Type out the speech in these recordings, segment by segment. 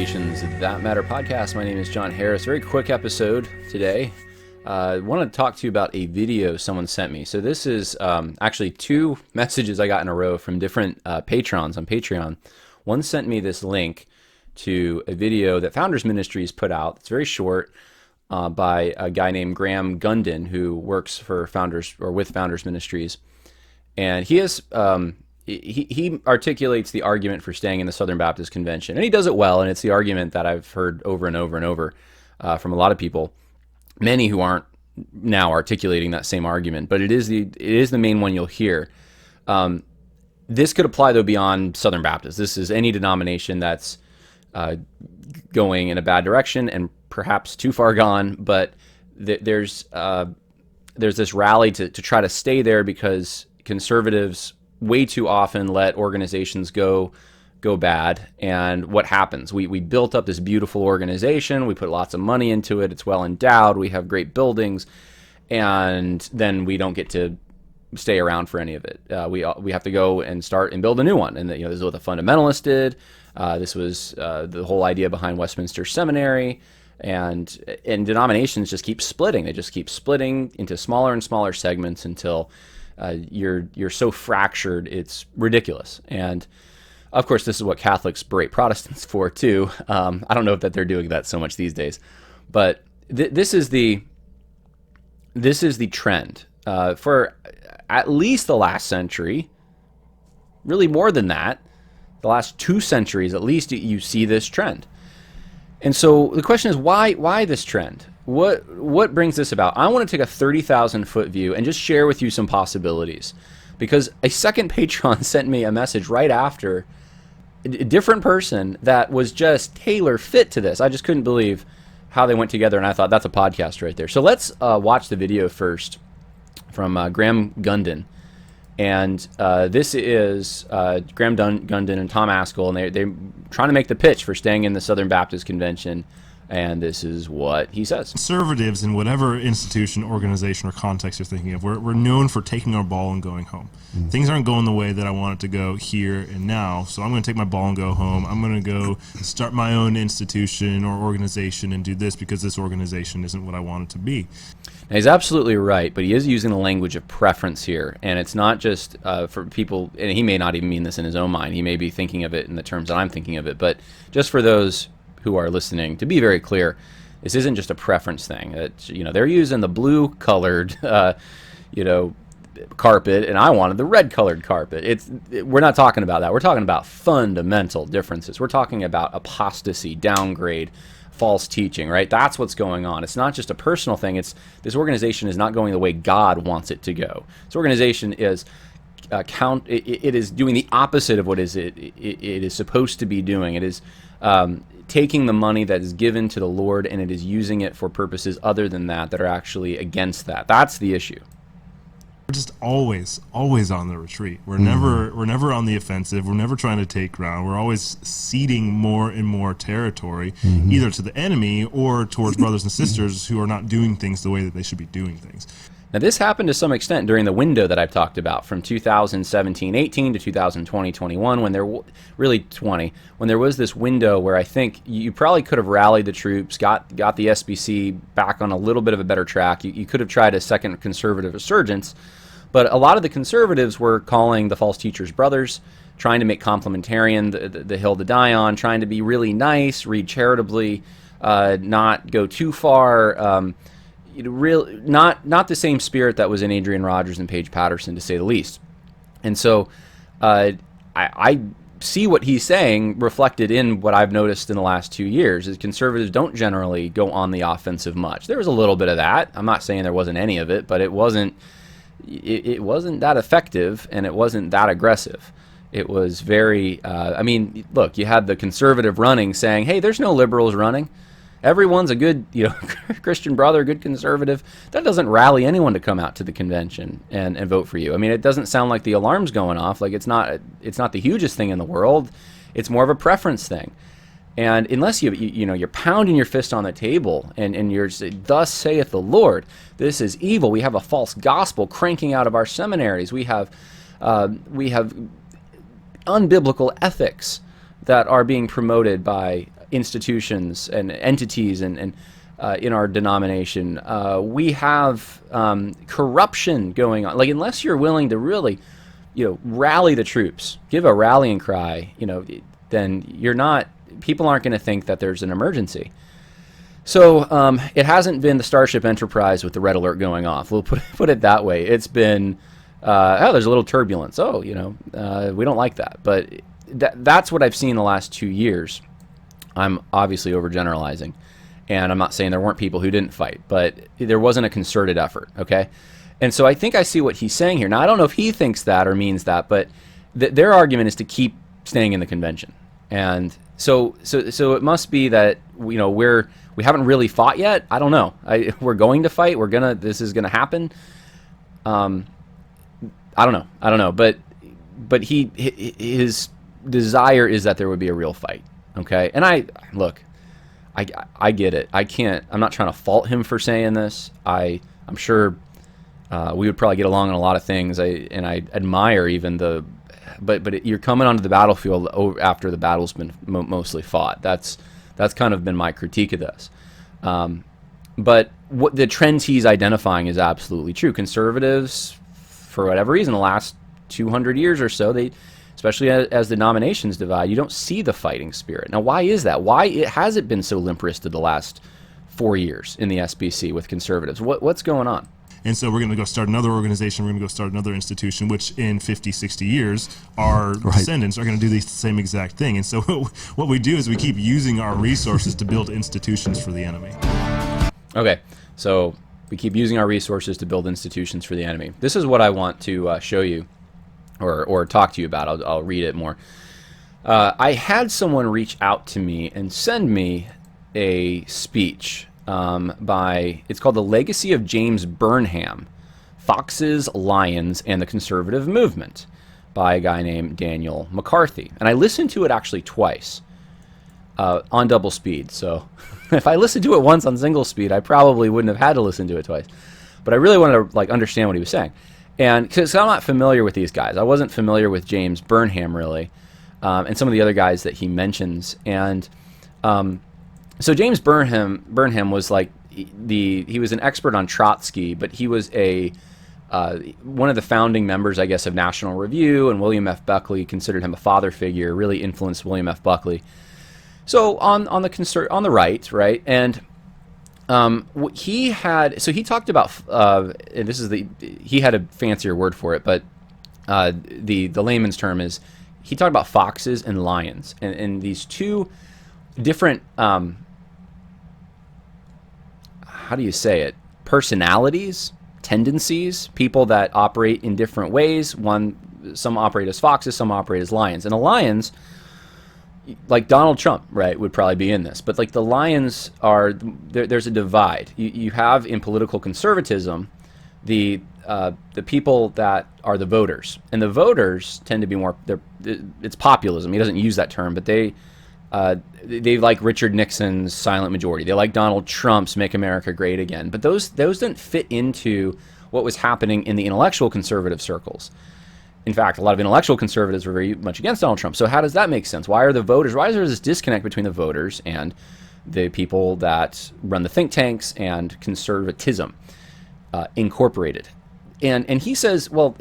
Conversations That Matter podcast. My name is John Harris. Very quick episode today. I wanted to talk to you about a video someone sent me. So this is actually two messages I got in a row from different patrons on Patreon. One sent me this link to a video that Founders Ministries put out. It's very short by a guy named Gunden who works for Founders or with Founders Ministries. And he has... He articulates the argument for staying in the Southern Baptist Convention, and he does it well, and it's the argument that I've heard over and over and over from a lot of people, many who aren't now articulating that same argument, but it is the main one you'll hear. This could apply, though, beyond Southern Baptist. This is any denomination that's going in a bad direction and perhaps too far gone, but there's this rally to try to stay there because conservatives way too often let organizations go bad. And what happens? We built up this beautiful organization. We put lots of money into it. It's well endowed. We have great buildings, and then we don't get to stay around for any of it. We have to go and start and build a new one. And this is what the fundamentalists did. This was the whole idea behind Westminster Seminary. And denominations just keep splitting. They just keep splitting into smaller and smaller segments until you're so fractured, it's ridiculous. And of course, this is what Catholics berate Protestants for too. I don't know that they're doing that so much these days, but this is the trend for at least the last century. Really, more than that, the last 2 centuries at least, you see this trend. And so the question is, why this trend? What brings this about? I want to take a 30,000 foot view and just share with you some possibilities, because a second patron sent me a message right after, a different person that was just tailor fit to this. I just couldn't believe how they went together, and I thought that's a podcast right there. So let's watch the video first from Graham Gunden. And this is Graham Gunden and Tom Askell, and they're trying to make the pitch for staying in the Southern Baptist Convention. And this is what he says. Conservatives in whatever institution, organization, or context you're thinking of, we're known for taking our ball and going home. Things aren't going the way that I want it to go here and now, so I'm going to take my ball and go home. I'm going to go start my own institution or organization and do this because this organization isn't what I want it to be. Now, he's absolutely right, but he is using the language of preference here, and it's not just for people, and he may not even mean this in his own mind. He may be thinking of it in the terms that I'm thinking of it, but just for those who are listening, to be very clear, this isn't just a preference thing. They're using the blue-colored, carpet, and I wanted the red-colored carpet. We're not talking about that. We're talking about fundamental differences. We're talking about apostasy, downgrade, false teaching, right? That's what's going on. It's not just a personal thing. This organization is not going the way God wants it to go. This organization is it is doing the opposite of what it is supposed to be doing. It is taking the money that is given to the Lord, and it is using it for purposes other than that are actually against that. That's the issue. We're just always on the retreat. We're never on the offensive. We're never trying to take ground. We're always ceding more and more territory, either to the enemy or towards brothers and sisters who are not doing things the way that they should be doing things. Now, this happened to some extent during the window that I've talked about, from 2017-18 to 2020-21, when when there was this window where I think you probably could have rallied the troops, got the SBC back on a little bit of a better track. You could have tried a second conservative resurgence, but a lot of the conservatives were calling the false teachers brothers, trying to make complementarian the hill to die on, trying to be really nice, read charitably, not go too far. Not the same spirit that was in Adrian Rogers and Paige Patterson, to say the least. And so I see what he's saying reflected in what I've noticed in the last 2 years, is conservatives don't generally go on the offensive much. There was a little bit of that. I'm not saying there wasn't any of it, but it wasn't that effective, and it wasn't that aggressive. It was very, look, you had the conservative running saying, hey, there's no liberals running. Everyone's a good, Christian brother, good conservative. That doesn't rally anyone to come out to the convention and vote for you. I mean, it doesn't sound like the alarm's going off. Like it's not the hugest thing in the world. It's more of a preference thing. And unless you're pounding your fist on the table and you're, thus saith the Lord, this is evil. We have a false gospel cranking out of our seminaries. We have unbiblical ethics that are being promoted by institutions and entities and in our denomination. We have corruption going on. Like, unless you're willing to really, rally the troops, give a rallying cry, then you're not. People aren't going to think that there's an emergency. So it hasn't been the Starship Enterprise with the red alert going off. We'll put it that way. It's been, there's a little turbulence. We don't like that. But that's what I've seen the last 2 years. I'm obviously overgeneralizing. And I'm not saying there weren't people who didn't fight, but there wasn't a concerted effort, okay? And so I think I see what he's saying here. Now, I don't know if he thinks that or means that, but their argument is to keep staying in the convention. And so it must be that, we haven't really fought yet. I don't know. We're going to fight. This is gonna happen. I don't know. But his desire is that there would be a real fight. Okay. And I get it. I'm not trying to fault him for saying this. I'm sure we would probably get along on a lot of things. I admire even but you're coming onto the battlefield after the battle's been mostly fought. That's kind of been my critique of this. But what the trends he's identifying is absolutely true. Conservatives, for whatever reason, the last 200 years or so, especially as the nominations divide, you don't see the fighting spirit. Now, why is that? Why has it been so limp-wristed the last 4 years in the SBC with conservatives? What's going on? And so we're going to go start another organization, we're going to go start another institution, which in 50, 60 years, our descendants are going to do the same exact thing. And so what we do is we keep using our resources to build institutions for the enemy. Okay, so we keep using our resources to build institutions for the enemy. This is what I want to show you or talk to you about. I'll read it more. I had someone reach out to me and send me a speech it's called The Legacy of James Burnham, Foxes, Lions, and the Conservative Movement, by a guy named Daniel McCarthy. And I listened to it actually twice on double speed. So if I listened to it once on single speed, I probably wouldn't have had to listen to it twice. But I really wanted to understand what he was saying. And because I'm not familiar with these guys. I wasn't familiar with James Burnham, really, and some of the other guys that he mentions. And so James Burnham was he was an expert on Trotsky, but he was one of the founding members, I guess, of National Review, and William F. Buckley considered him a father figure, really influenced William F. Buckley. So on the right, and he talked about, and he had a fancier word for it, but the layman's term is, he talked about foxes and lions, and these two different, how do you say it, personalities, tendencies, people that operate in different ways. Some operate as foxes, some operate as lions. And the lions, like Donald Trump, right, would probably be in this. But the lions are, there's a divide. You have in political conservatism the people that are the voters. And the voters tend to be more, it's populism. He doesn't use that term, but they like Richard Nixon's silent majority. They like Donald Trump's Make America Great Again. But those didn't fit into what was happening in the intellectual conservative circles. In fact, a lot of intellectual conservatives were very much against Donald Trump. So how does that make sense? Why is there this disconnect between the voters and the people that run the think tanks and conservatism incorporated? And he says, well,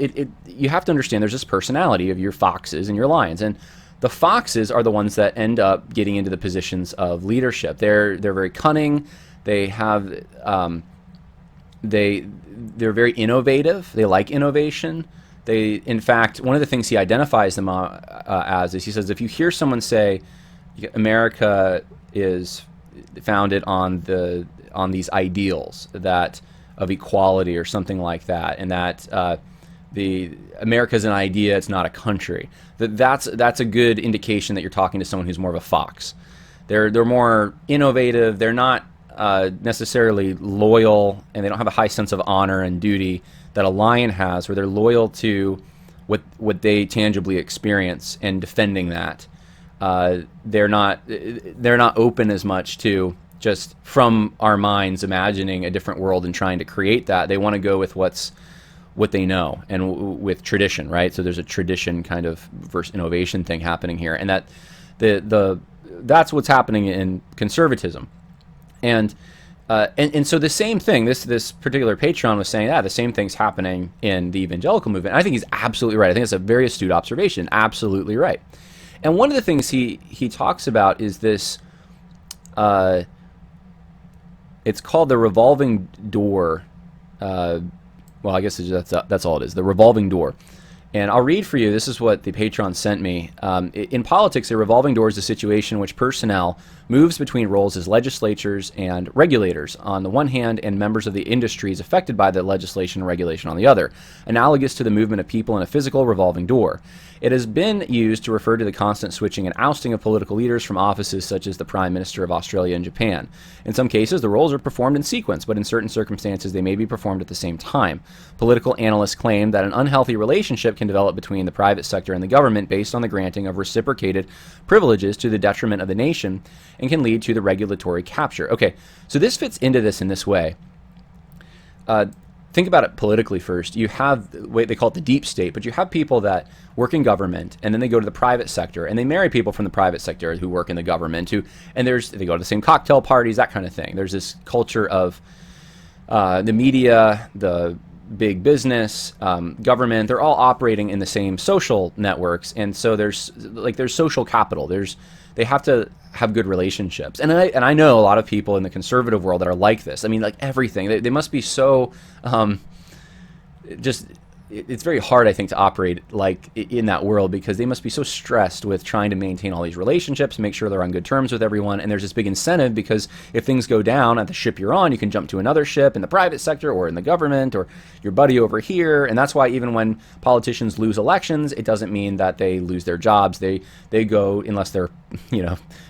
you have to understand there's this personality of your foxes and your lions. And the foxes are the ones that end up getting into the positions of leadership. They're very cunning. They have they're very innovative. They like innovation. In fact, one of the things he identifies them as is, he says, if you hear someone say America is founded on these ideals of equality or something like that, and that the America's an idea, it's not a country, that's a good indication that you're talking to someone who's more of a fox. They're more innovative. They're not necessarily loyal, and they don't have a high sense of honor and duty that a lion has, where they're loyal to what they tangibly experience and defending that. They're not open as much to just from our minds imagining a different world and trying to create that. They want to go with what they know and with tradition, right? So there's a tradition kind of versus innovation thing happening here, and that the that's what's happening in conservatism. And so the same thing, this particular Patron was saying that the same thing's happening in the evangelical movement. I think he's absolutely right. I think it's a very astute observation. Absolutely right. And one of the things he talks about is this. It's called the revolving door. Well, I guess that's all it is. The revolving door. And I'll read for you. This is what the Patron sent me. In politics, a revolving door is a situation in which personnel moves between roles as legislators and regulators on the one hand and members of the industries affected by the legislation and regulation on the other, analogous to the movement of people in a physical revolving door. It has been used to refer to the constant switching and ousting of political leaders from offices such as the Prime Minister of Australia and Japan. In some cases, the roles are performed in sequence, but in certain circumstances, they may be performed at the same time. Political analysts claim that an unhealthy relationship can develop between the private sector and the government based on the granting of reciprocated privileges to the detriment of the nation and can lead to the regulatory capture. Okay, so this fits into this in this way. Think about it politically first. You have, they call it the deep state, but you have people that work in government, and then they go to the private sector, and they marry people from the private sector who work in the government, and they go to the same cocktail parties, that kind of thing. There's this culture of the media, the big business, government, they're all operating in the same social networks, and so there's social capital. They have to have good relationships, and I know a lot of people in the conservative world that are like this. I mean, like everything, they must be so it's very hard, I think, to operate like in that world because they must be so stressed with trying to maintain all these relationships, make sure they're on good terms with everyone, and there's this big incentive because if things go down at the ship you're on, you can jump to another ship in the private sector or in the government or your buddy over here, and that's why even when politicians lose elections, it doesn't mean that they lose their jobs. They go, unless they're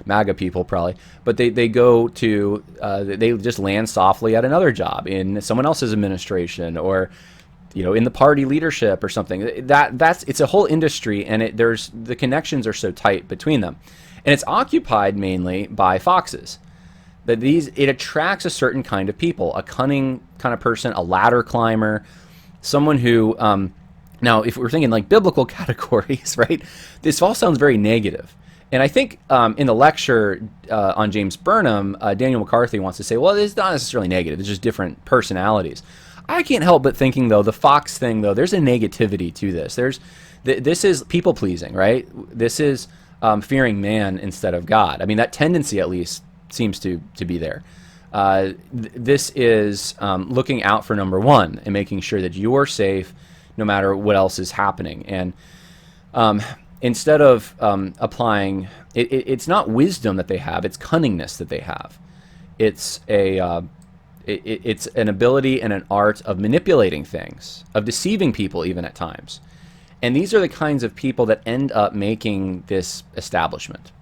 MAGA people probably, but they go to they just land softly at another job in someone else's administration or in the party leadership or something. It's a whole industry, and there's the connections are so tight between them, and it's occupied mainly by foxes. That it attracts a certain kind of people, a cunning kind of person, a ladder climber, someone who. Now, if we're thinking like biblical categories, right? This all sounds very negative. And I think in the lecture on James Burnham, Daniel McCarthy wants to say, well, it's not necessarily negative. It's just different personalities. I can't help but thinking, though, the fox thing, though, there's a negativity to this. This is people pleasing, right? This is fearing man instead of God. I mean, that tendency at least seems to be there. This is looking out for number one and making sure that you're safe no matter what else is happening. And instead of applying, it's not wisdom that they have, it's cunningness that they have. It's it's an ability and an art of manipulating things, of deceiving people even at times. And these are the kinds of people that end up making this establishment.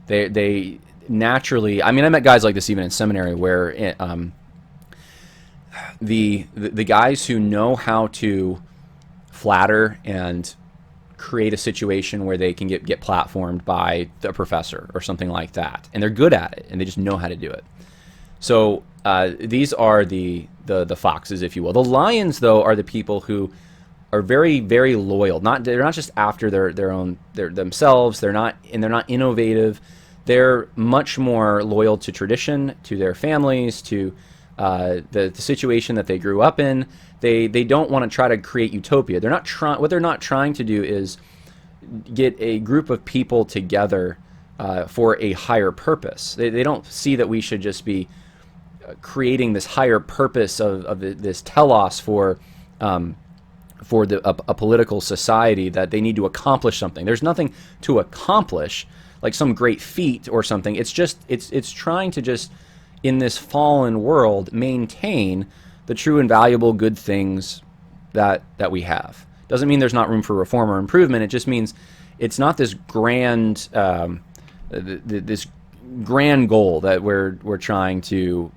They naturally, I mean, I met guys like this even in seminary where the guys who know how to flatter and create a situation where they can get platformed by the professor or something like that. And they're good at it, and they just know how to do it. So these are the foxes, if you will. The lions, though, are the people who are very, very loyal. They're not just after their themselves. They're not innovative. They're much more loyal to tradition, to their families, to the situation that they grew up in. They don't want to try to create utopia. What they're not trying to do is get a group of people together for a higher purpose. They don't see that we should just be creating this higher purpose of this telos for a political society, that they need to accomplish something. There's nothing to accomplish, like some great feat or something. It's just it's trying to just, in this fallen world, maintain the true and valuable good things that we have. Doesn't mean there's not room for reform or improvement. It just means it's not this grand this grand goal that we're trying to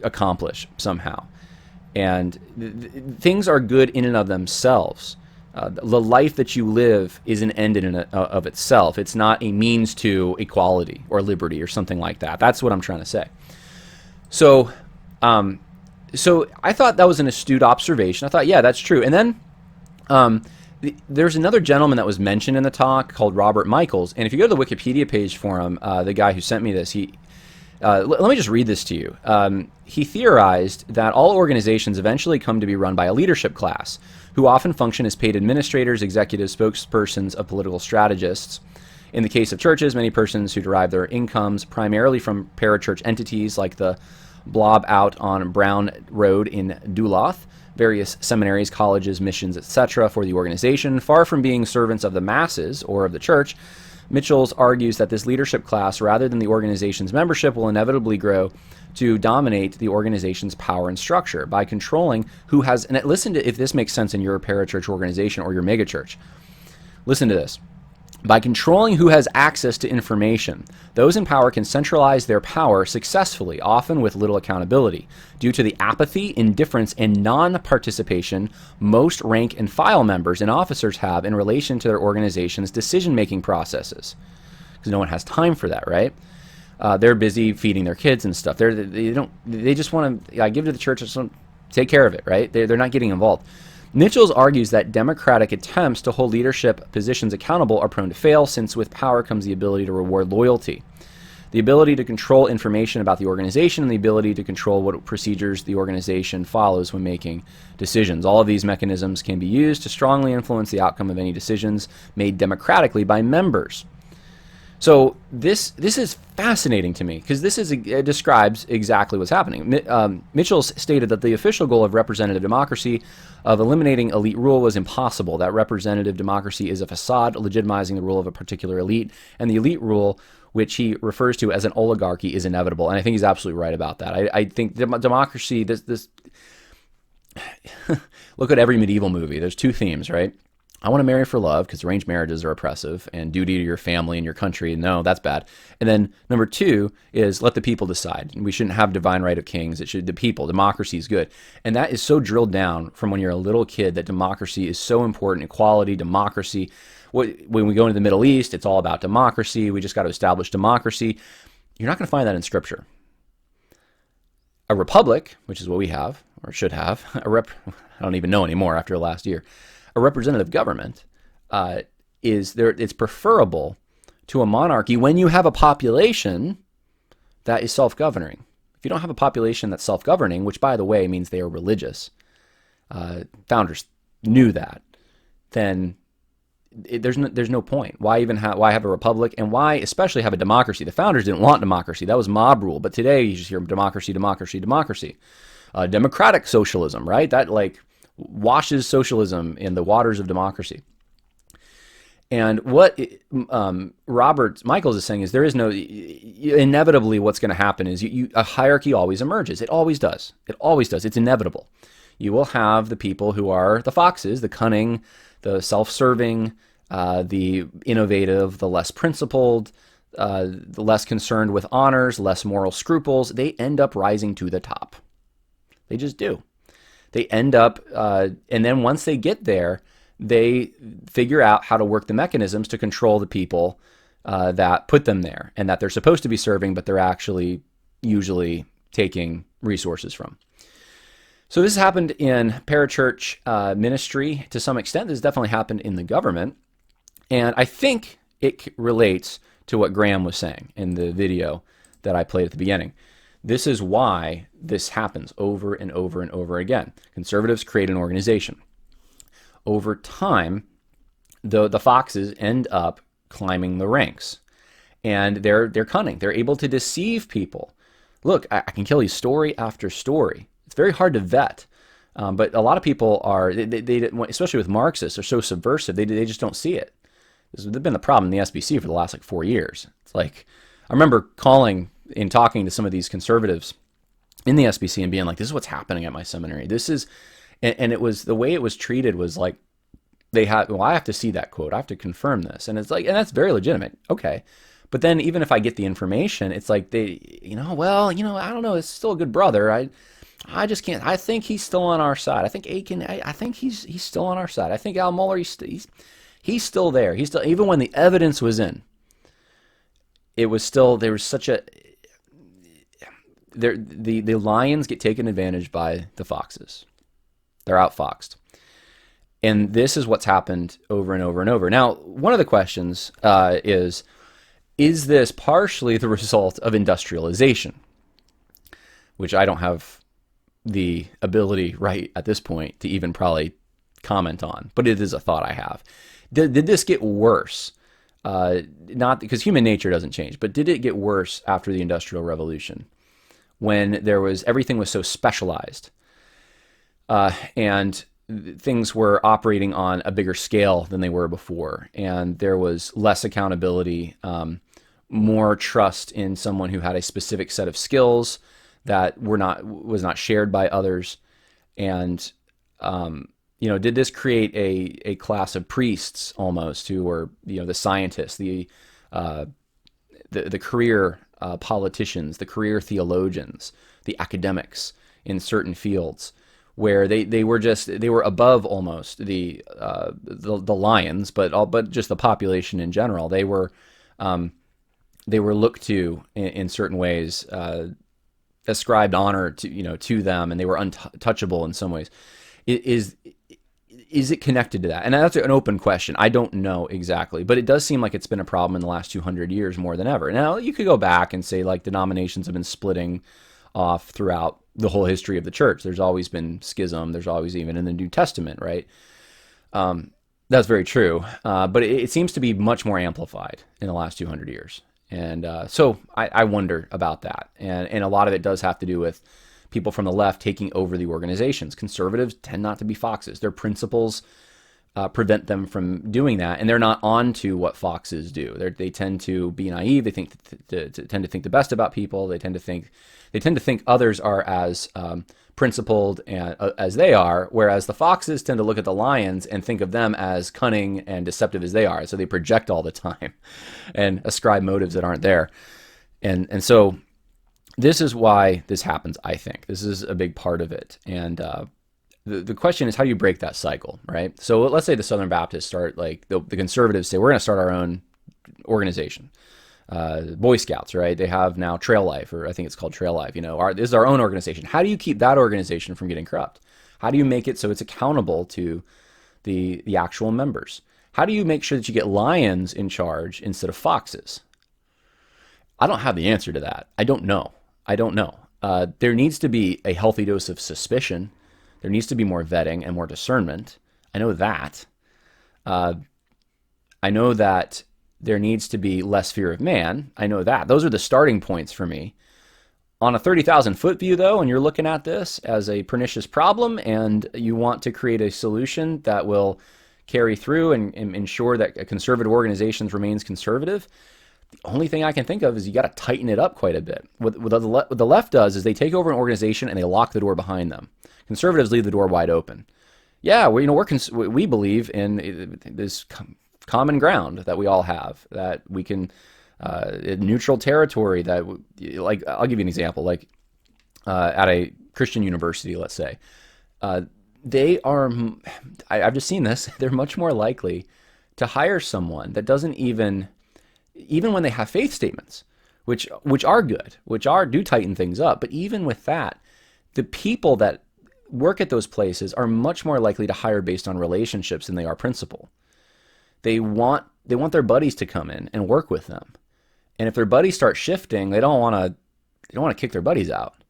accomplish somehow. And things are good in and of themselves. The life that you live is an end in and of itself. It's not a means to equality or liberty or something like that. That's what I'm trying to say. So I thought that was an astute observation. I thought, yeah, that's true. And then There's another gentleman that was mentioned in the talk called Robert Michaels, and if you go to the Wikipedia page for him, the guy who sent me this, let me just read this to you. He theorized that all organizations eventually come to be run by a leadership class, who often function as paid administrators, executives, spokespersons of political strategists. In the case of churches, many persons who derive their incomes primarily from parachurch entities like the Blob out on Brown Road in Duluth, various seminaries, colleges, missions, etc. for the organization. Far from being servants of the masses or of the church, Mitchells argues that this leadership class, rather than the organization's membership, will inevitably grow to dominate the organization's power and structure by controlling who has, and listen to if this makes sense in your parachurch organization or your megachurch. Listen to this. By controlling who has access to information, those in power can centralize their power successfully, often with little accountability, due to the apathy, indifference, and non-participation most rank and file members and officers have in relation to their organization's decision-making processes. Because no one has time for that, right? They're busy feeding their kids and stuff. They just want to give to the church, just take care of it, right? They're not getting involved. Mitchells argues that democratic attempts to hold leadership positions accountable are prone to fail, since with power comes the ability to reward loyalty, the ability to control information about the organization, and the ability to control what procedures the organization follows when making decisions. All of these mechanisms can be used to strongly influence the outcome of any decisions made democratically by members. So this is fascinating to me, because it describes exactly what's happening. Mitchells stated that the official goal of representative democracy of eliminating elite rule was impossible, that representative democracy is a facade legitimizing the rule of a particular elite, and the elite rule, which he refers to as an oligarchy, is inevitable. And I think he's absolutely right about that. I think democracy, this look at every medieval movie. There's two themes, right? I want to marry for love, because arranged marriages are oppressive, and duty to your family and your country, no, that's bad. And then number two is let the people decide. We shouldn't have divine right of kings. It should the people. Democracy is good. And that is so drilled down from when you're a little kid, that democracy is so important. Equality, democracy. When we go into the Middle East, it's all about democracy. We just got to establish democracy. You're not going to find that in Scripture. A republic, which is what we have, or should have, I don't even know anymore after last year. A representative government it's preferable to a monarchy when you have a population that is self-governing. If you don't have a population that's self-governing, which by the way means they are religious, founders knew that, then there's no point. Why have a republic, and why especially have a democracy? The founders didn't want democracy. That was mob rule. But today you just hear democracy, democracy, democracy. Democratic socialism, right? That washes socialism in the waters of democracy. And what Robert Michaels is saying is there is no, inevitably what's going to happen is a hierarchy always emerges. It always does. It always does. It's inevitable. You will have the people who are the foxes, the cunning, the self-serving, the innovative, the less principled, the less concerned with honors, less moral scruples. They end up rising to the top. They just do. They end up, and then once they get there, they figure out how to work the mechanisms to control the people that put them there, and that they're supposed to be serving, but they're actually usually taking resources from. So this happened in parachurch ministry to some extent. This definitely happened in the government, and I think it relates to what Graham was saying in the video that I played at the beginning. This is why this happens over and over and over again. Conservatives create an organization. Over time, the foxes end up climbing the ranks, and they're cunning. They're able to deceive people. Look, I can kill you story after story. It's very hard to vet, but a lot of people are, they especially with Marxists, are so subversive. They just don't see it. This has been the problem in the SBC for the last 4 years. It's like, I remember calling in talking to some of these conservatives in the SBC and being like, this is what's happening at my seminary. This is, and it was, the way it was treated was like, I have to see that quote. I have to confirm this. And it's like, and that's very legitimate. Okay. But then even if I get the information, it's like I don't know. It's still a good brother. I just can't, I think he's still on our side. I think Aiken, I think he's still on our side. I think Al Mohler, he's still there. He's still, even when the evidence was in, it was still, there was such a, the lions get taken advantage by the foxes. They're outfoxed. And this is what's happened over and over and over. Now, one of the questions is this partially the result of industrialization? Which I don't have the ability right at this point to even probably comment on, but it is a thought I have. Did this get worse? Not because human nature doesn't change, but did it get worse after the Industrial Revolution, when everything was so specialized, and things were operating on a bigger scale than they were before, and there was less accountability, more trust in someone who had a specific set of skills that was not shared by others, and did this create a class of priests almost who were the scientists, the career politicians, the career theologians, the academics in certain fields, where they were above almost the lions, but just the population in general. They were looked to in certain ways, ascribed honor to them, and they were untouchable in some ways. Is it connected to that? And that's an open question. I don't know exactly, but it does seem like it's been a problem in the last 200 years more than ever. Now, you could go back and say like denominations have been splitting off throughout the whole history of the church. There's always been schism. There's always, even in the New Testament, right? That's very true. But it seems to be much more amplified in the last 200 years. And so I wonder about that. And a lot of it does have to do with people from the left taking over the organizations. Conservatives tend not to be foxes. Their principles prevent them from doing that, and they're not on to what foxes do. They tend to be naive. They tend to think the best about people. They tend to think others are as principled and as they are, whereas the foxes tend to look at the lions and think of them as cunning and deceptive as they are. So they project all the time and ascribe motives that aren't there. And so this is why this happens, I think. This is a big part of it. And the question is, how do you break that cycle, right? So let's say the Southern Baptists start, like the conservatives say, we're going to start our own organization. Boy Scouts, right? They have now Trail Life, or I think it's called Trail Life. This is our own organization. How do you keep that organization from getting corrupt? How do you make it so it's accountable to the actual members? How do you make sure that you get lions in charge instead of foxes? I don't have the answer to that. I don't know. There needs to be a healthy dose of suspicion. There needs to be more vetting and more discernment. I know that. I know that there needs to be less fear of man. I know that. Those are the starting points for me. On a 30,000 foot view, though, and you're looking at this as a pernicious problem, and you want to create a solution that will carry through and ensure that conservative organizations remains conservative, the only thing I can think of is you got to tighten it up quite a bit. What the left does is they take over an organization and they lock the door behind them. Conservatives leave the door wide open. Yeah, we believe in this common ground that we all have, that we can neutral territory. That, like, I'll give you an example. Like at a Christian university, let's say, they are. I've just seen this. They're much more likely to hire someone that doesn't even when they have faith statements, which are good, do tighten things up. But even with that, the people that work at those places are much more likely to hire based on relationships than they are principle. They want their buddies to come in and work with them. And if their buddies start shifting, they don't want to kick their buddies out.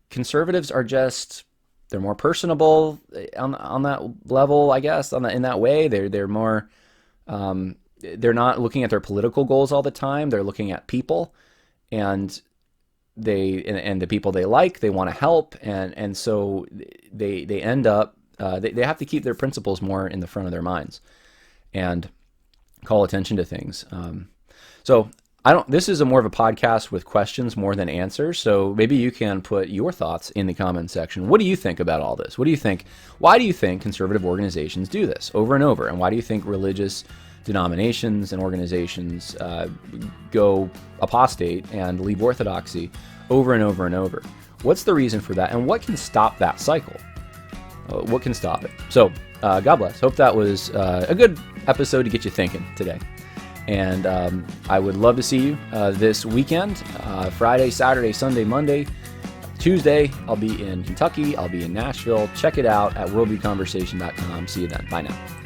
Conservatives are they're more personable on that level, I guess, in that way. They're more, they're not looking at their political goals all the time. They're looking at people, and the people they like, they want to help. And so they end up, they have to keep their principles more in the front of their minds and call attention to things. So this is more of a podcast with questions more than answers. So maybe you can put your thoughts in the comment section. What do you think about all this? What do you think? Why do you think conservative organizations do this over and over? And why do you think religious denominations and organizations go apostate and leave orthodoxy over and over and over? What's the reason for that? And what can stop that cycle? What can stop it? So God bless. Hope that was a good episode to get you thinking today. And I would love to see you this weekend, Friday, Saturday, Sunday, Monday, Tuesday, I'll be in Kentucky. I'll be in Nashville. Check it out at worldviewconversation.com. See you then. Bye now.